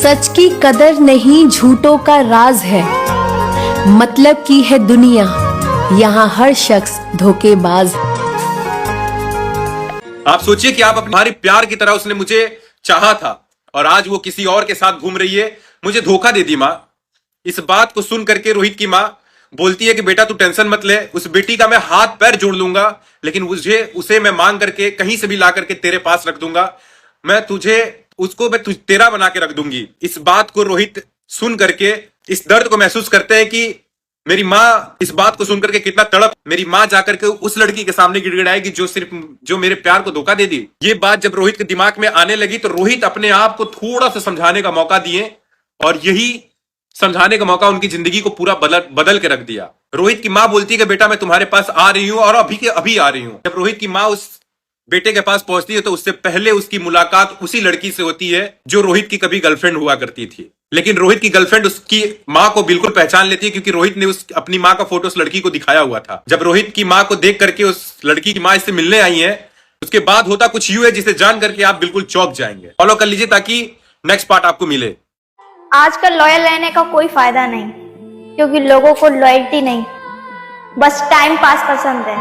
सच की कदर नहीं झूठों का राज है, मतलब की है दुनिया, यहाँ हर शख्स धोखेबाज। आप सोचिए कि आप हमारे प्यार की तरह उसने मुझे चाहा था और आज वो किसी और के साथ घूम रही है, मुझे धोखा दे दी माँ। इस बात को सुन करके रोहित की माँ बोलती है कि बेटा तू टेंशन मत ले, उस बेटी का मैं हाथ पैर जोड़ लूंगा, लेकिन उसे मैं मांग करके कहीं से भी ला करके तेरे पास रख दूंगा, मैं तेरा बना के रख दूंगी। इस बात को रोहित सुन करके इस दर्द को महसूस करते हैं कि मेरी माँ इस बात को सुनकर के कितना तड़प, मेरी माँ जाकर के उस लड़की के सामने गिड़गिड़ाएगी जो मेरे प्यार को धोखा दे दी। ये बात जब रोहित के दिमाग में आने लगी तो रोहित अपने आप को थोड़ा सा समझाने का मौका दिए और यही समझाने का मौका उनकी जिंदगी को पूरा बदल के रख दिया। रोहित की माँ बोलती है कि बेटा मैं तुम्हारे पास आ रही हूं और अभी के अभी आ रही हूं। जब रोहित की माँ उस बेटे के पास पहुंचती है तो उससे पहले उसकी मुलाकात उसी लड़की से होती है जो रोहित की कभी गर्लफ्रेंड हुआ करती थी। लेकिन रोहित की गर्लफ्रेंड उसकी माँ को बिल्कुल पहचान लेती है क्योंकि रोहित ने अपनी माँ का फोटो उस लड़की को दिखाया हुआ था। जब रोहित की माँ को देख करके उस लड़की की माँ इससे मिलने आई है, उसके बाद होता कुछ यूं है जिसे जान करके आप बिल्कुल चौंक जाएंगे। फॉलो कर लीजिए ताकि नेक्स्ट पार्ट आपको मिले। आजकल लॉयल रहने का कोई फायदा नहीं, क्योंकि लोगों को लॉयल्टी नहीं, बस टाइम पास पसंद है।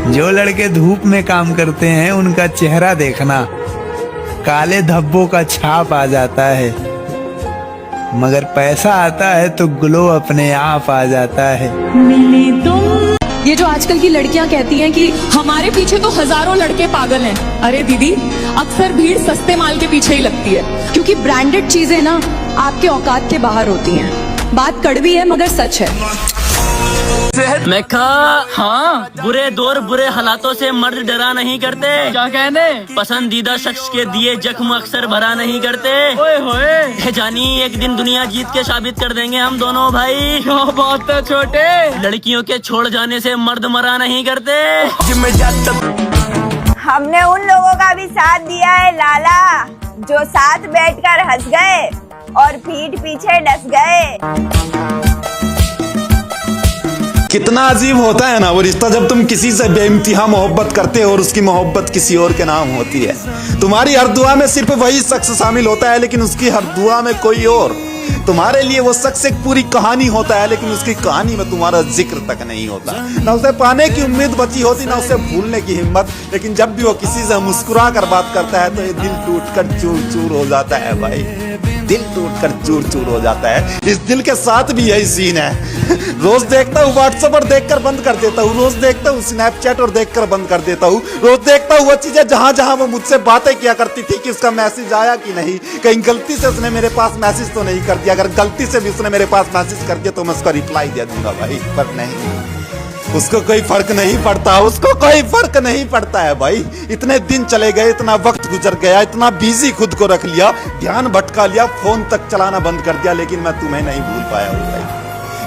जो लड़के धूप में काम करते हैं उनका चेहरा देखना, काले धब्बों का छाप आ जाता है, मगर पैसा आता है तो ग्लो अपने आप आ जाता है। ये जो आजकल की लड़कियां कहती हैं कि हमारे पीछे तो हजारों लड़के पागल हैं, अरे दीदी अक्सर भीड़ सस्ते माल के पीछे ही लगती है, क्योंकि ब्रांडेड चीजें ना आपके औकात के बाहर होती हैं। बात कड़वी है मगर सच है। मैं हाँ, बुरे दौर बुरे हालातों से मर्द डरा नहीं करते। क्या कहने? पसंदीदा शख्स के दिए जख्म अक्सर भरा नहीं करते। ओए होए जानी, एक दिन दुनिया जीत के साबित कर देंगे हम दोनों भाई। क्या बात है छोटे, लड़कियों के छोड़ जाने से मर्द मरा नहीं करते। हमने उन लोगों का भी साथ दिया है लाला, जो साथ बैठकर हंस गए और पीठ पीछे डस गए। कितना अजीब होता है ना वो रिश्ता, जब तुम किसी से बेइंतहा मोहब्बत करते हो और उसकी मोहब्बत किसी और के नाम होती है। तुम्हारी हर दुआ में सिर्फ वही शख्स शामिल होता है, लेकिन उसकी हर दुआ में कोई और। तुम्हारे लिए वो शख्स एक पूरी कहानी होता है, लेकिन उसकी कहानी में तुम्हारा जिक्र तक नहीं होता। ना उसे पाने की उम्मीद बची होती, ना उसे भूलने की हिम्मत, लेकिन जब भी वो किसी से मुस्कुरा कर बात करता है तो ये दिल टूट कर चूर चूर हो जाता है भाई, दिल टूट कर चूर चूर हो जाता है। इस दिल के साथ भी यही सीन है। रोज देखता हूँ व्हाट्सएप और देखकर बंद कर देता हूँ, रोज देखता हूँ स्नैपचैट और देखकर बंद कर देता हूँ, रोज देखता हूँ वो चीजें जहां जहां वो मुझसे बातें किया करती थी कि उसका मैसेज आया कि नहीं, कहीं गलती से उसने मेरे पास मैसेज तो नहीं कर दिया। अगर गलती से भी उसने मेरे पास मैसेज कर दिया तो मैं उसका रिप्लाई दे दूंगा भाई, पर नहीं, उसको कोई फर्क नहीं पड़ता, उसको कोई फर्क नहीं पड़ता है भाई। इतने दिन चले गए, इतना वक्त गुजर गया, इतना बिजी खुद को रख लिया, ध्यान भटका लिया, फोन तक चलाना बंद कर दिया, लेकिन मैं तुम्हें नहीं भूल पाया हूँ भाई।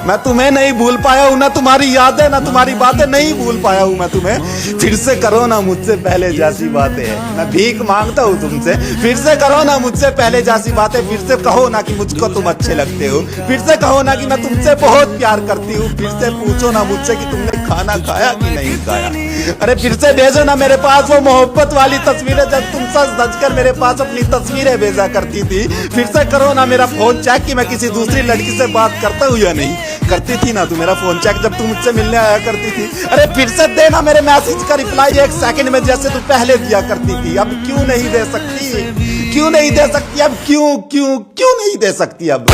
मैं तुम्हें नहीं भूल पाया हूँ, ना तुम्हारी यादें ना तुम्हारी बातें नहीं भूल पाया हूँ मैं तुम्हें। फिर से करो ना मुझसे पहले जैसी बातें, मैं भीख मांगता हूँ तुमसे, फिर से करो ना मुझसे पहले जैसी बातें। फिर से कहो ना कि मुझको तुम अच्छे लगते हो, फिर से कहो ना कि मैं तुमसे बहुत प्यार करती हूँ, फिर से पूछो ना मुझसे कि तुमने खाना खाया कि नहीं खाया। अरे फिर से भेजो ना मेरे पास वो मोहब्बत वाली तस्वीरें जब तुम सच सच कर मेरे पास अपनी तस्वीरें भेजा करती थी। फिर से करो ना मेरा फोन चेक कि मैं किसी दूसरी लड़की से बात करता हूँ या नहीं। करती थी ना तू मेरा फोन चेक जब तू मुझसे मिलने आया करती थी। अरे फिर से देना मेरे मैसेज का रिप्लाई 1 सेकंड में जैसे तू पहले दिया करती थी। अब क्यों नहीं दे सकती, क्यों नहीं दे सकती, अब क्यों क्यों क्यों नहीं दे सकती अब।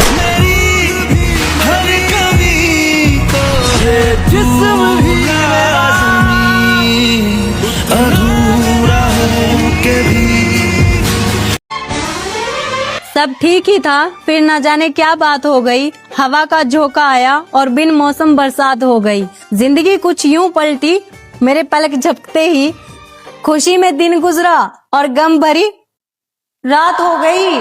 सब ठीक ही था, फिर न जाने क्या बात हो गई, हवा का झोंका आया और बिन मौसम बरसात हो गई। जिंदगी कुछ यूं पलटी, मेरे पलक झपकते ही खुशी में दिन गुजरा और गम भरी रात हो गई।